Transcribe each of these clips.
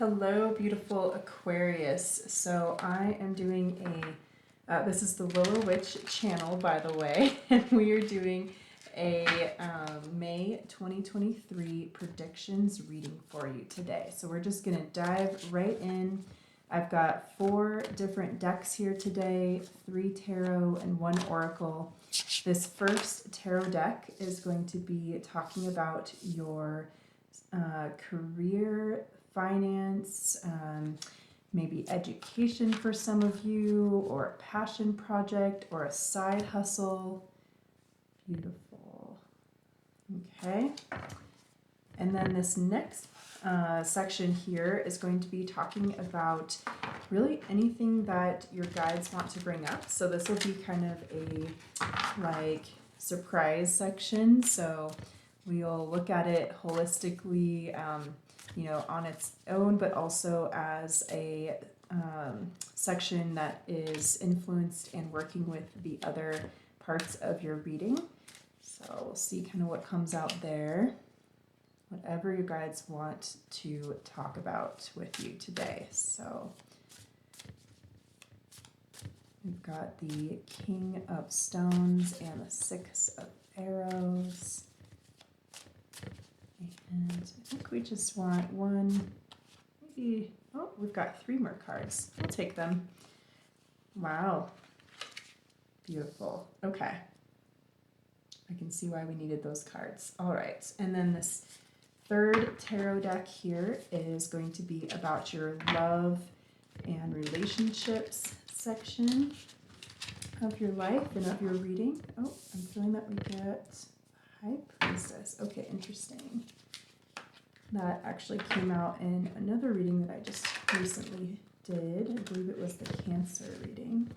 Hello, beautiful Aquarius. So I am doing this is the Willow Witch channel, by the way, and we are doing a May 2023 predictions reading for you today. So we're just going to dive right in. I've got 4 different decks here today, 3 tarot and 1 oracle. This first tarot deck is going to be talking about your career, finance, maybe education for some of you, or a passion project, or a side hustle. Beautiful. Okay. And then this next section here is going to be talking about really anything that your guides want to bring up. So this will be kind of a like surprise section. So we'll look at it holistically, on its own, but also as a section that is influenced and working with the other parts of your reading. So we'll see kind of what comes out there, whatever you guys want to talk about with you today. So we've got the King of Stones and the 6 of Arrows. And I think we just want one, maybe, oh, we've got 3 more cards. We'll take them. Wow. Beautiful. Okay. I can see why we needed those cards. All right. And then this third tarot deck here is going to be about your love and relationships section of your life and of your reading. Oh, I'm feeling that we get High Priestess. Okay, interesting. That actually came out in another reading that I just recently did. I believe it was the Cancer reading.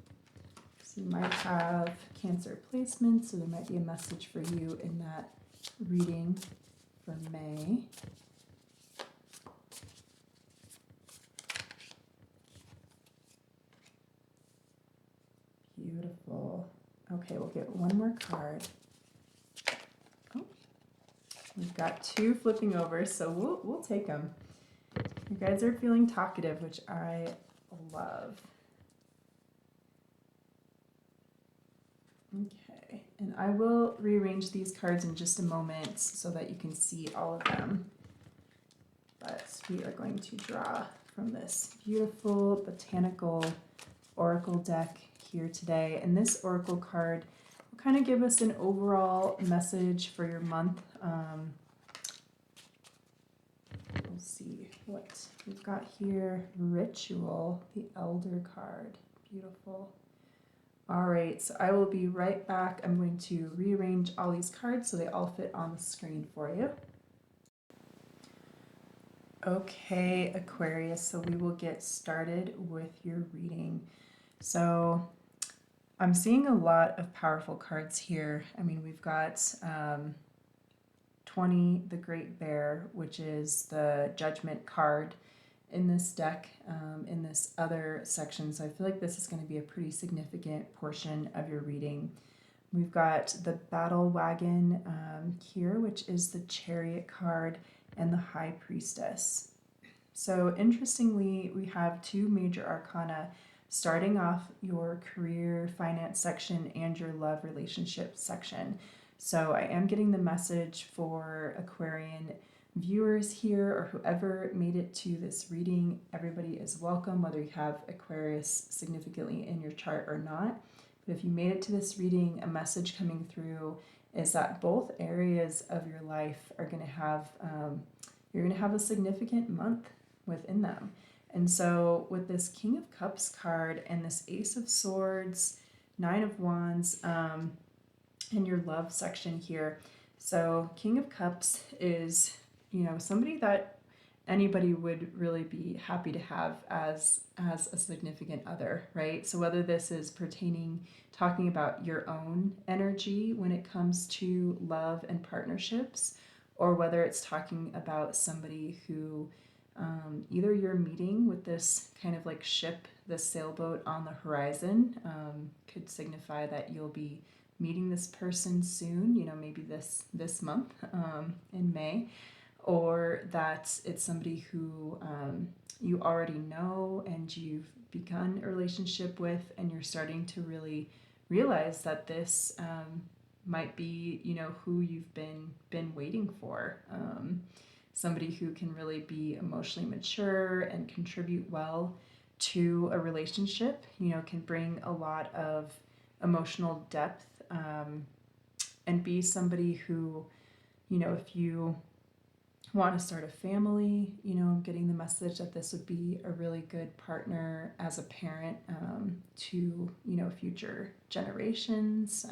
So you might have Cancer placements, so there might be a message for you in that reading for May. Beautiful. Okay, we'll get one more card. We've got 2 flipping over, so we'll take them. You guys are feeling talkative, which I love. Okay, and I will rearrange these cards in just a moment so that you can see all of them. But we are going to draw from this beautiful Botanical Oracle deck here today. And this Oracle card will kind of give us an overall message for your month. We'll see what we've got here. Ritual, the Elder card. Beautiful. All right, so I will be right back. I'm going to rearrange all these cards so they all fit on the screen for you. Okay, Aquarius, so we will get started with your reading. So I'm seeing a lot of powerful cards here. I mean, we've got 20, the Great Bear, which is the Judgment card in this deck, in this other section. So I feel like this is going to be a pretty significant portion of your reading. We've got the Battle Wagon here, which is the Chariot card, and the High Priestess. So interestingly, we have 2 major arcana starting off your career, finance section and your love relationship section. So I am getting the message for Aquarian viewers here, or whoever made it to this reading. Everybody is welcome, whether you have Aquarius significantly in your chart or not. But if you made it to this reading, a message coming through is that both areas of your life are going to have, you're going to have a significant month within them. And so with this King of Cups card and this Ace of Swords, 9 of Wands, in your love section here. So King of Cups is, somebody that anybody would really be happy to have as a significant other, right? So whether this is talking about your own energy when it comes to love and partnerships, or whether it's talking about somebody who either you're meeting with this kind of like ship, this sailboat on the horizon, could signify that you'll be meeting this person soon, maybe this month in May, or that it's somebody who you already know and you've begun a relationship with, and you're starting to really realize that this might be, who you've been waiting for. Somebody who can really be emotionally mature and contribute well to a relationship, can bring a lot of emotional depth, and be somebody who, if you want to start a family, getting the message that this would be a really good partner as a parent, to, future generations,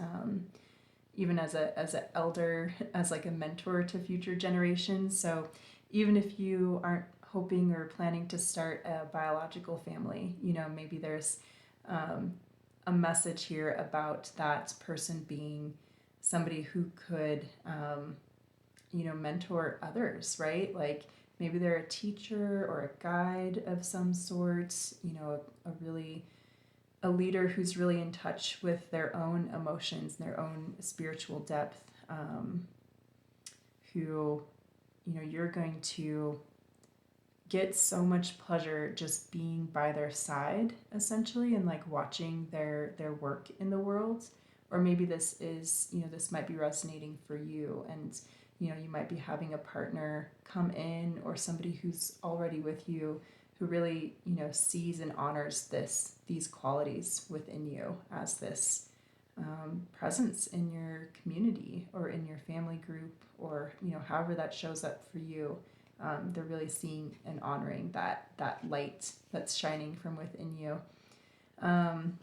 even as an elder, as like a mentor to future generations. So even if you aren't hoping or planning to start a biological family, maybe there's a message here about that person being somebody who could, mentor others, right? Like maybe they're a teacher or a guide of some sort, a leader who's really in touch with their own emotions, their own spiritual depth, who, you're going to get so much pleasure just being by their side, essentially, and like watching their work in the world. Or maybe this is, this might be resonating for you, and you might be having a partner come in, or somebody who's already with you who really, sees and honors these qualities within you as this presence in your community or in your family group, or, however that shows up for you. They're really seeing and honoring that light that's shining from within you. And,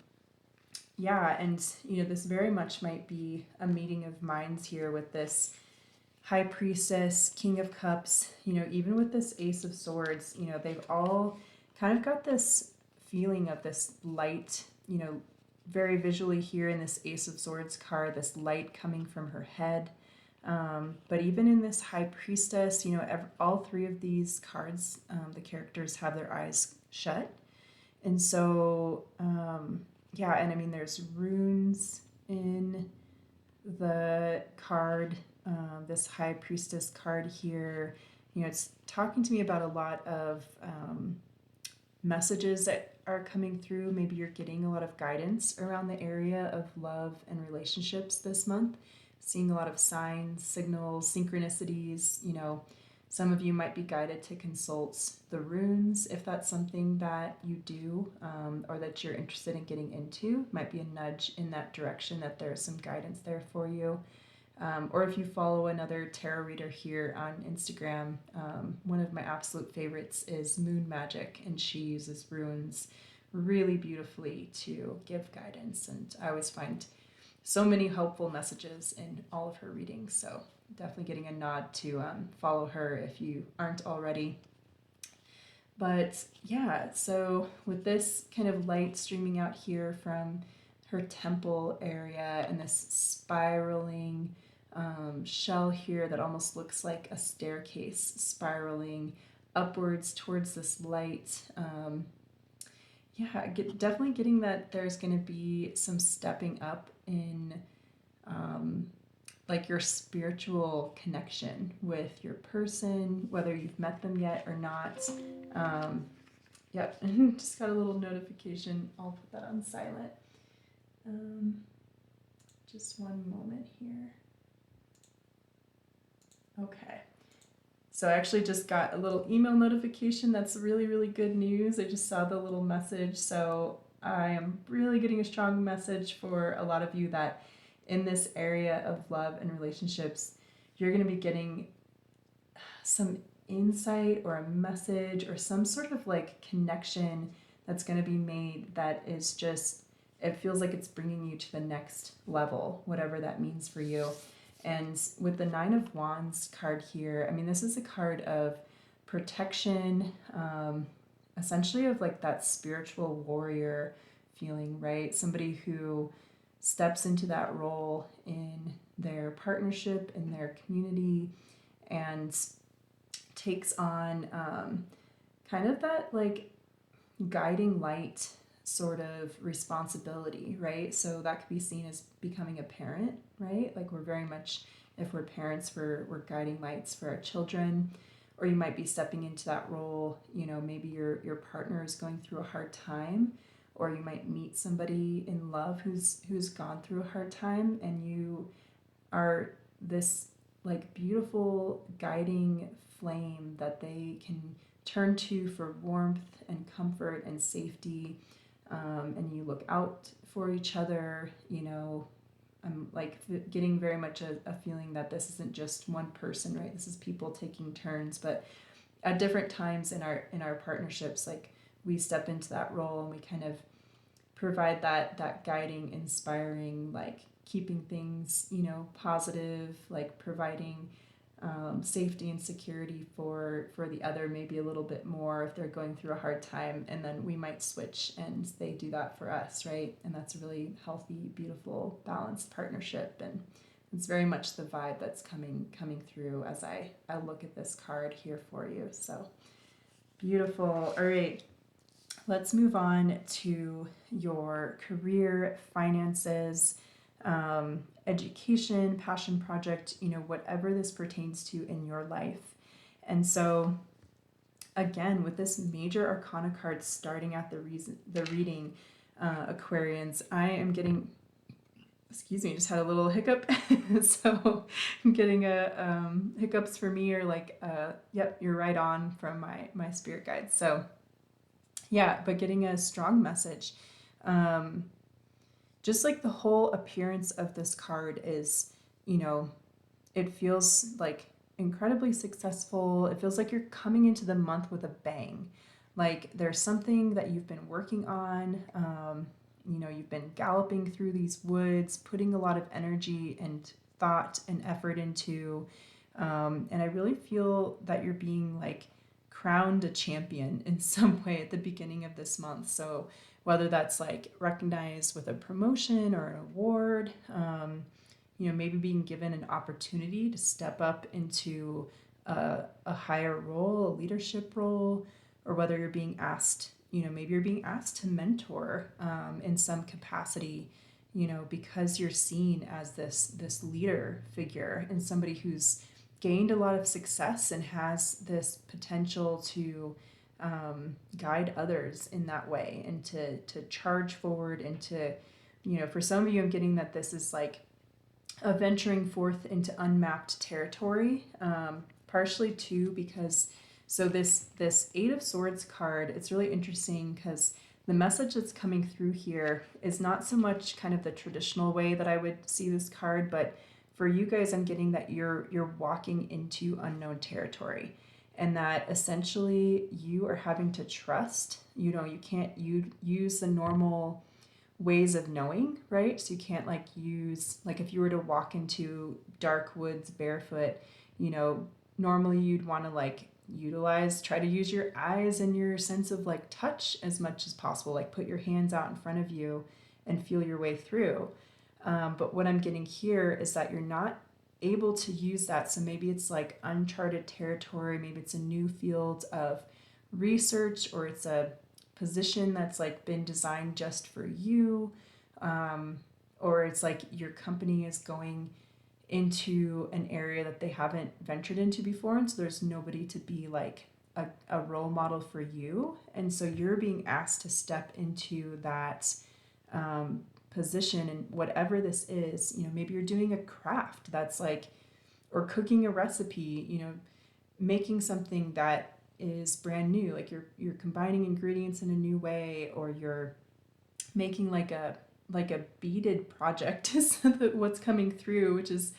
this very much might be a meeting of minds here with this High Priestess, King of Cups, even with this Ace of Swords, they've all kind of got this feeling of this light, very visually here in this Ace of Swords card, this light coming from her head. But even in this High Priestess, all three of these cards, the characters have their eyes shut. And so, and I mean, there's runes in the card. This High Priestess card here, it's talking to me about a lot of messages that are coming through. Maybe you're getting a lot of guidance around the area of love and relationships this month, seeing a lot of signs, signals, synchronicities. Some of you might be guided to consult the runes if that's something that you do, or that you're interested in getting into. Might be a nudge in that direction, that there's some guidance there for you. Or if you follow another tarot reader here on Instagram, one of my absolute favorites is Moon Magic, and she uses runes really beautifully to give guidance. And I always find so many helpful messages in all of her readings. So definitely getting a nod to follow her if you aren't already. But yeah, so with this kind of light streaming out here from her temple area and this spiraling shell here that almost looks like a staircase spiraling upwards towards this light. Definitely getting that there's going to be some stepping up in like your spiritual connection with your person, whether you've met them yet or not. Just got a little notification. I'll put that on silent. Just one moment here. Okay. So I actually just got a little email notification. That's really, really good news. I just saw the little message. So I am really getting a strong message for a lot of you that in this area of love and relationships, you're going to be getting some insight or a message or some sort of like connection that's going to be made that is just, it feels like it's bringing you to the next level, whatever that means for you. And with the Nine of Wands card here, I mean, this is a card of protection, essentially of like that spiritual warrior feeling, right? Somebody who steps into that role in their partnership, in their community, and takes on kind of that like guiding light sort of responsibility, right? So that could be seen as becoming a parent, right? Like we're very much, if we're parents, we're guiding lights for our children, or you might be stepping into that role. Maybe your partner is going through a hard time, or you might meet somebody in love who's gone through a hard time, and you are this like beautiful guiding flame that they can turn to for warmth and comfort and safety. And you look out for each other. I'm like getting very much a feeling that this isn't just one person, right? This is people taking turns, but at different times in our partnerships, like we step into that role and we kind of provide that guiding, inspiring, like keeping things, positive, like providing safety and security for the other, maybe a little bit more if they're going through a hard time, and then we might switch and they do that for us, right? And that's a really healthy, beautiful, balanced partnership, and it's very much the vibe that's coming through as I look at this card here for you. So beautiful. All right, let's move on to your career, finances, education, passion project, whatever this pertains to in your life. And so again, with this major arcana card starting at the reading, Aquarians, I am getting, excuse me, just had a little hiccup. So I'm getting hiccups for me, or like, yep, you're right on from my spirit guides. So yeah, but getting a strong message. Just like the whole appearance of this card is, it feels like incredibly successful. It feels like you're coming into the month with a bang. Like there's something that you've been working on. You've been galloping through these woods, putting a lot of energy and thought and effort into. And I really feel that you're being like crowned a champion in some way at the beginning of this month. So whether that's like recognized with a promotion or an award, maybe being given an opportunity to step up into a higher role, a leadership role, or whether you're being asked, maybe you're being asked to mentor in some capacity, because you're seen as this leader figure and somebody who's gained a lot of success and has this potential to guide others in that way, and to charge forward, and to, for some of you, I'm getting that this is like a venturing forth into unmapped territory, partially too because, so this Eight of Swords card, it's really interesting because the message that's coming through here is not so much kind of the traditional way that I would see this card, but for you guys, I'm getting that you're walking into unknown territory, and that essentially you are having to trust. You can't use the normal ways of knowing, right? So you can't like use, like if you were to walk into dark woods barefoot, normally you'd want to like try to use your eyes and your sense of like touch as much as possible, like put your hands out in front of you and feel your way through. But what I'm getting here is that you're not able to use that. So maybe it's like uncharted territory, maybe it's a new field of research, or it's a position that's like been designed just for you, or it's like your company is going into an area that they haven't ventured into before, and so there's nobody to be like a role model for you, and so you're being asked to step into that position. And whatever this is, maybe you're doing a craft that's like, or cooking a recipe, making something that is brand new, like you're combining ingredients in a new way, or you're making like a beaded project is what's coming through, which is,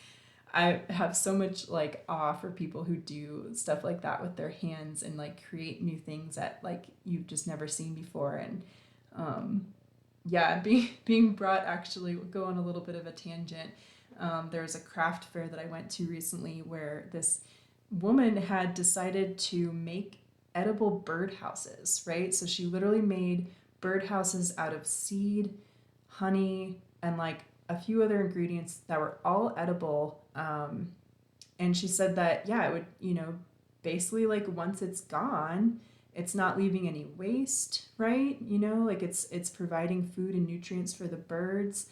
I have so much like awe for people who do stuff like that with their hands and like create new things that like you've just never seen before. And being brought, actually, we'll go on a little bit of a tangent. There's a craft fair that I went to recently where this woman had decided to make edible birdhouses, right? So she literally made birdhouses out of seed, honey, and like a few other ingredients that were all edible. And she said that, yeah, it would, basically like once it's gone, it's not leaving any waste, right? Like it's providing food and nutrients for the birds.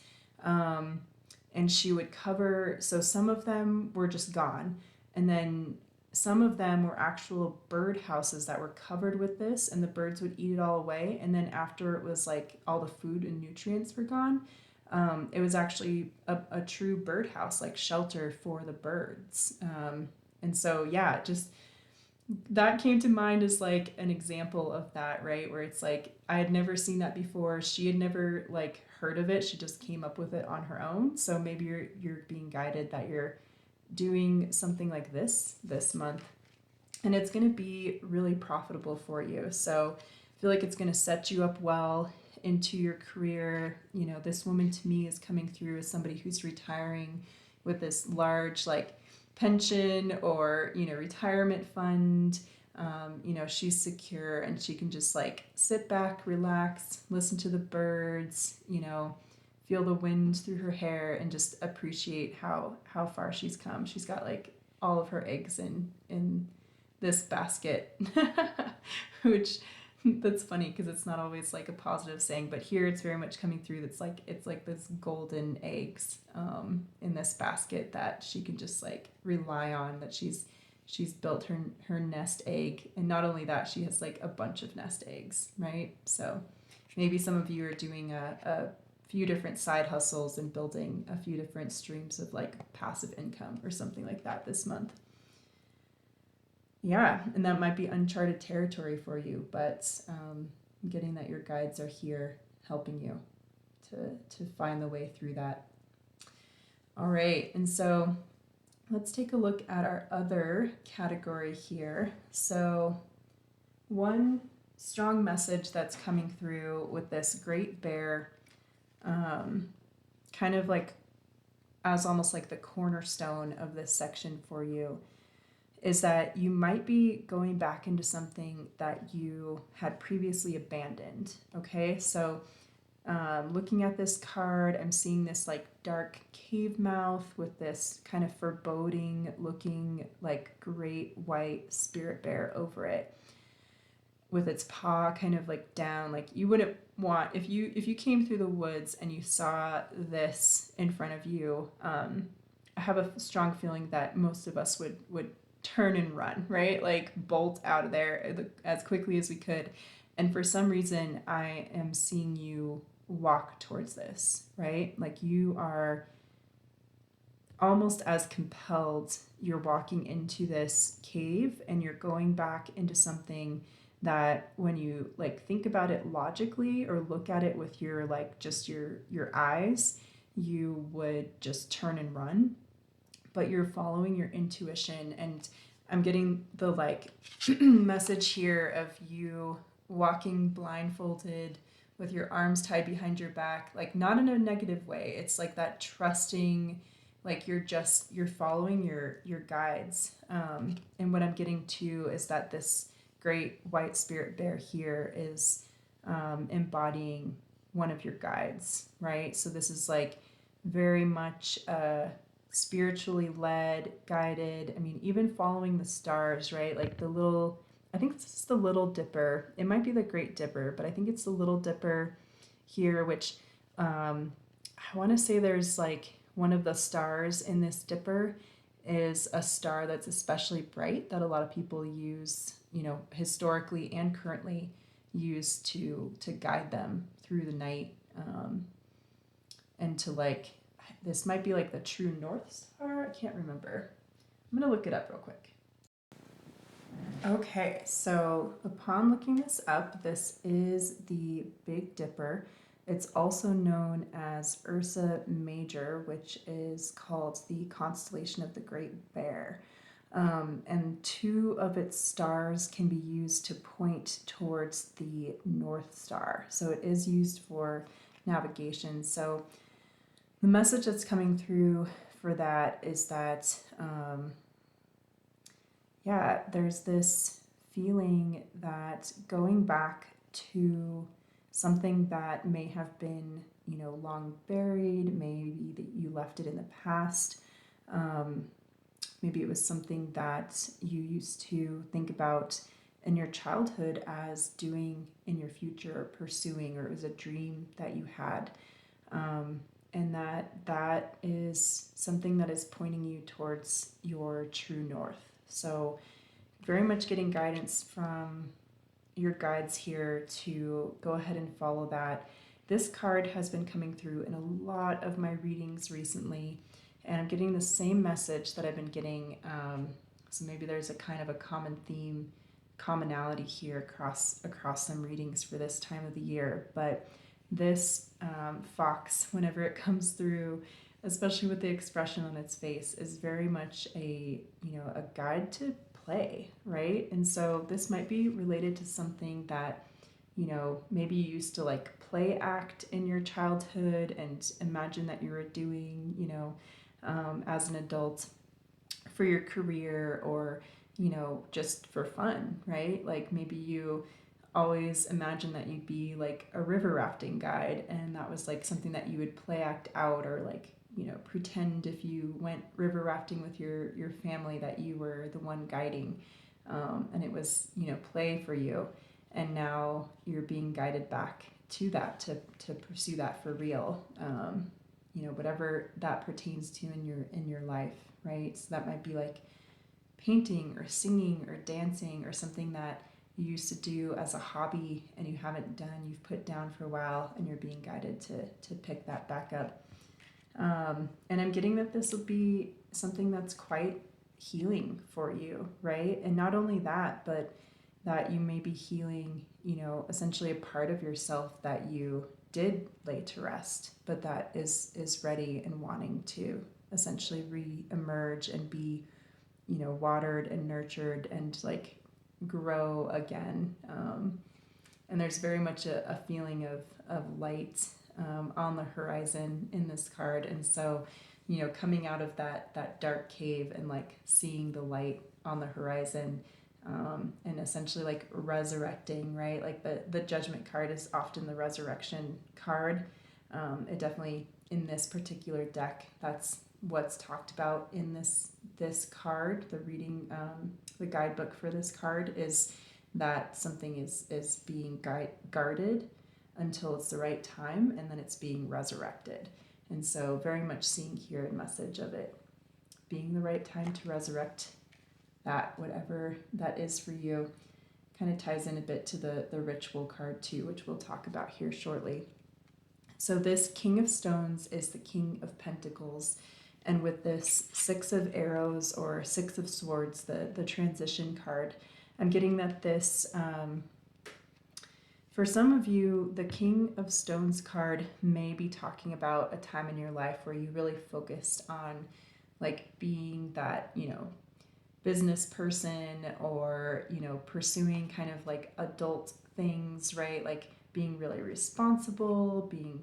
And she would cover, so some of them were just gone. And then some of them were actual bird houses that were covered with this, and the birds would eat it all away. And then after it was like all the food and nutrients were gone, it was actually a true birdhouse, like shelter for the birds. And so, yeah, just that came to mind as like an example of that, right? Where it's like, I had never seen that before. She had never like heard of it. She just came up with it on her own. So maybe you're being guided that you're doing something like this month, and it's going to be really profitable for you. So I feel like it's going to set you up well into your career. You know, this woman to me is coming through as somebody who's retiring with this large like pension or, you know, retirement fund. You know, she's secure and she can just like sit back, relax, listen to the birds, you know, feel the wind through her hair, and just appreciate how far she's come. She's got like all of her eggs in this basket, which that's funny because it's not always like a positive saying, but here it's very much coming through. That's like, it's like this golden eggs in this basket that she can just like rely on, that she's built her nest egg. And not only that, she has like a bunch of nest eggs, right? So maybe some of you are doing a few different side hustles and building a few different streams of like passive income or something like that this month. Yeah, and that might be uncharted territory for you, but I'm getting that your guides are here helping you to find the way through that. All right, and so let's take a look at our other category here. So one strong message that's coming through with this great bear, kind of like as almost like the cornerstone of this section for you, is that you might be going back into something that you had previously abandoned. Okay, so looking at this card, I'm seeing this like dark cave mouth with this kind of foreboding looking like great white spirit bear over it, with its paw kind of like down. Like you wouldn't want, if you came through the woods and you saw this in front of you, I have a strong feeling that most of us would turn and run, right? Like bolt out of there as quickly as we could. And for some reason, I am seeing you walk towards this, right? Like you are almost as compelled. You're walking into this cave and you're going back into something that when you like think about it logically or look at it with your like just your eyes, you would just turn and run. But you're following your intuition, and I'm getting the like message here of you walking blindfolded with your arms tied behind your back, like not in a negative way. It's like that trusting, like you're following your guides. And what I'm getting to is that this great white spirit bear here is embodying one of your guides, right? So this is like very much spiritually led, guided. I mean, even following the stars, right? Like the little, I think this is the Little Dipper. It might be the Great Dipper, but I think it's the Little Dipper here, which I want to say there's like one of the stars in this dipper is a star that's especially bright that a lot of people use, you know, historically and currently use to guide them through the night, and to like, this might be like the true North Star. I can't remember. I'm going to look it up real quick. Okay, so upon looking this up, this is the Big Dipper. It's also known as Ursa Major, which is called the constellation of the Great Bear. And two of its stars can be used to point towards the North Star. So it is used for navigation. So the message that's coming through for that is that, yeah, there's this feeling that going back to something that may have been, you know, long buried, maybe that you left it in the past. Maybe it was something that you used to think about in your childhood as doing in your future, or pursuing, or it was a dream that you had. And that is something that is pointing you towards your true north. So very much getting guidance from your guides here to go ahead and follow that. This card has been coming through in a lot of my readings recently, and I'm getting the same message that I've been getting. So maybe there's a kind of a common theme, commonality here across some readings for this time of the year. But this fox, whenever it comes through, especially with the expression on its face, is very much a a guide to play, right? And so this might be related to something that maybe you used to like play act in your childhood and imagine that you were doing, as an adult for your career, or, just for fun, right? Like maybe you always imagined that you'd be like a river rafting guide, and that was like something that you would play act out, or like, pretend if you went river rafting with your family that you were the one guiding, and it was, play for you. And now you're being guided back to that, to pursue that for real, whatever that pertains to in your life, right? So that might be like painting or singing or dancing, or something that you used to do as a hobby and you haven't done, you've put down for a while, and you're being guided to pick that back up. And I'm getting that this will be something that's quite healing for you, right? And not only that, but that you may be healing, essentially a part of yourself that you did lay to rest, but that is ready and wanting to essentially re-emerge and be, watered and nurtured and like grow again. And there's very much a feeling of light on the horizon in this card. And so, coming out of that dark cave and like seeing the light on the horizon, and essentially like resurrecting, right? Like the judgment card is often the resurrection card. It definitely, in this particular deck, that's what's talked about in this card. The reading, the guidebook for this card is that something is being guarded until it's the right time, and then it's being resurrected. And so very much seeing here a message of it being the right time to resurrect that, whatever that is for you. Kind of ties in a bit to the ritual card too, which we'll talk about here shortly. So this King of Stones is the King of Pentacles, and with this Six of Arrows or Six of Swords, the transition card, I'm getting that this, for some of you, the King of Stones card may be talking about a time in your life where you really focused on like being that, business person, or, pursuing kind of like adult things, right? Like being really responsible, being,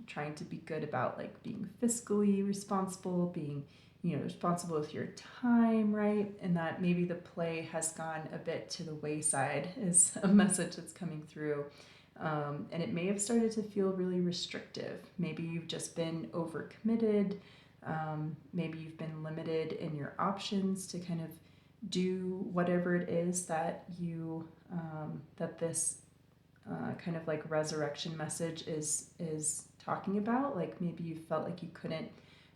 trying to be good about like being fiscally responsible, being, responsible with your time, right? And that maybe the play has gone a bit to the wayside is a message that's coming through. And it may have started to feel really restrictive. Maybe you've just been overcommitted. Maybe you've been limited in your options to kind of do whatever it is that you, that this kind of like resurrection message is talking about. Like maybe you felt like you couldn't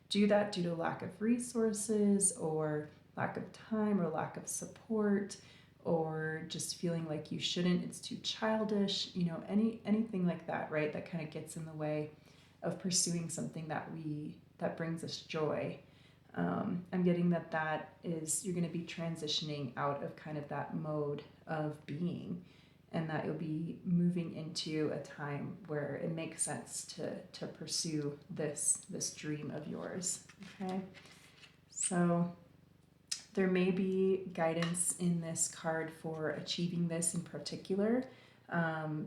do that due to lack of resources, or lack of time, or lack of support, or just feeling like you shouldn't, it's too childish, anything like that, right? That kind of gets in the way of pursuing something that brings us joy. I'm getting that is, you're going to be transitioning out of kind of that mode of being, and that you'll be moving into a time where it makes sense to pursue this dream of yours. Okay, so there may be guidance in this card for achieving this in particular.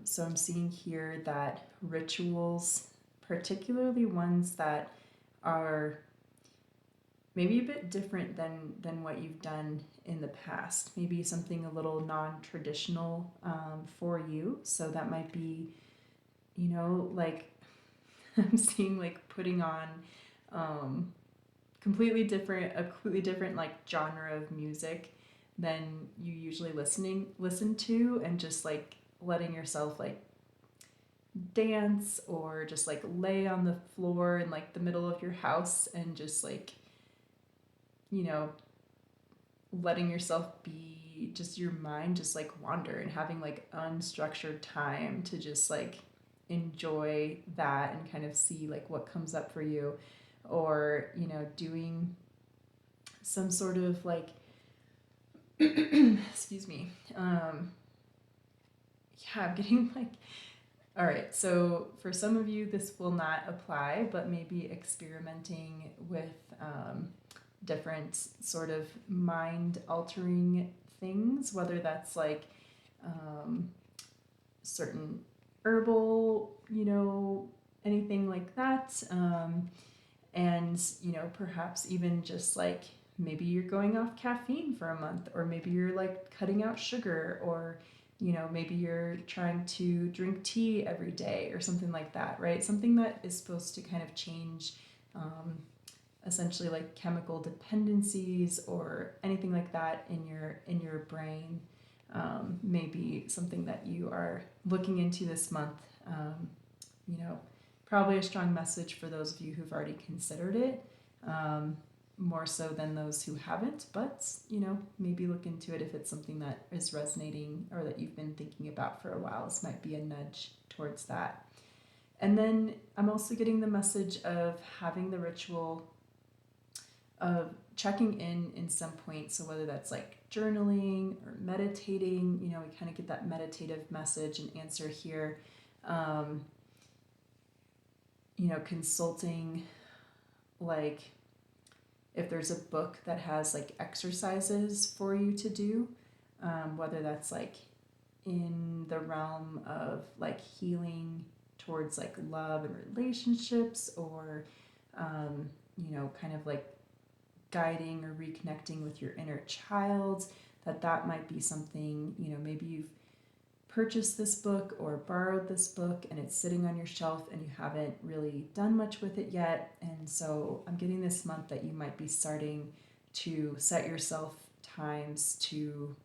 So I'm seeing here that rituals, particularly ones that are maybe a bit different than what you've done in the past, maybe something a little non-traditional for you. So that might be, like I'm seeing like putting on a completely different like genre of music than you usually listen to, and just like letting yourself like dance, or just like lay on the floor in like the middle of your house and just like, letting yourself be, just your mind just like wander, and having like unstructured time to just like enjoy that and kind of see like what comes up for you, or doing some sort of like excuse me, yeah, I'm getting like, all right, so for some of you this will not apply, but maybe experimenting with different sort of mind altering things, whether that's like certain herbal, anything like that. And, perhaps even just like maybe you're going off caffeine for a month, or maybe you're like cutting out sugar, or, maybe you're trying to drink tea every day or something like that, right? Something that is supposed to kind of change essentially like chemical dependencies or anything like that in your brain, maybe something that you are looking into this month. You know, Probably a strong message for those of you who've already considered it, more so than those who haven't. But maybe look into it if it's something that is resonating or that you've been thinking about for a while. This might be a nudge towards that. And then I'm also getting the message of having the ritual of checking in some point. So whether that's like journaling or meditating, we kind of get that meditative message and answer here. Consulting, like if there's a book that has like exercises for you to do, whether that's like in the realm of like healing towards like love and relationships, or kind of like guiding or reconnecting with your inner child, that might be something. Maybe you've purchased this book or borrowed this book and it's sitting on your shelf and you haven't really done much with it yet. And so I'm getting this month that you might be starting to set yourself times to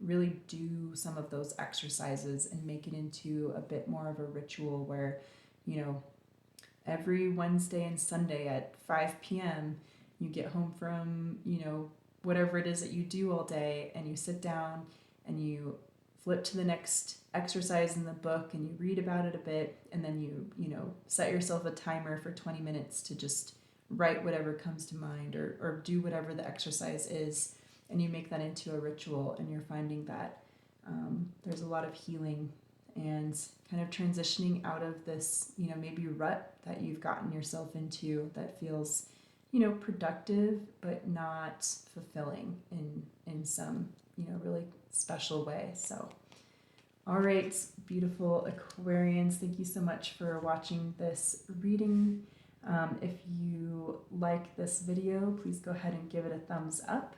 really do some of those exercises and make it into a bit more of a ritual where every Wednesday and Sunday at 5 p.m. you get home from whatever it is that you do all day, and you sit down and you flip to the next exercise in the book and you read about it a bit, and then you set yourself a timer for 20 minutes to just write whatever comes to mind, or do whatever the exercise is, and you make that into a ritual. And you're finding that there's a lot of healing and kind of transitioning out of this maybe rut that you've gotten yourself into that feels productive but not fulfilling in some really special way. So all right, beautiful Aquarians, thank you so much for watching this reading. If you like this video, please go ahead and give it a thumbs up.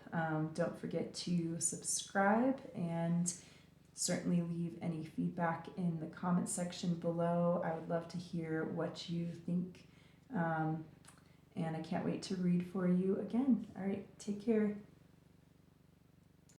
Don't forget to subscribe, and certainly leave any feedback in the comment section below. I would love to hear what you think. And I can't wait to read for you again. All right, take care.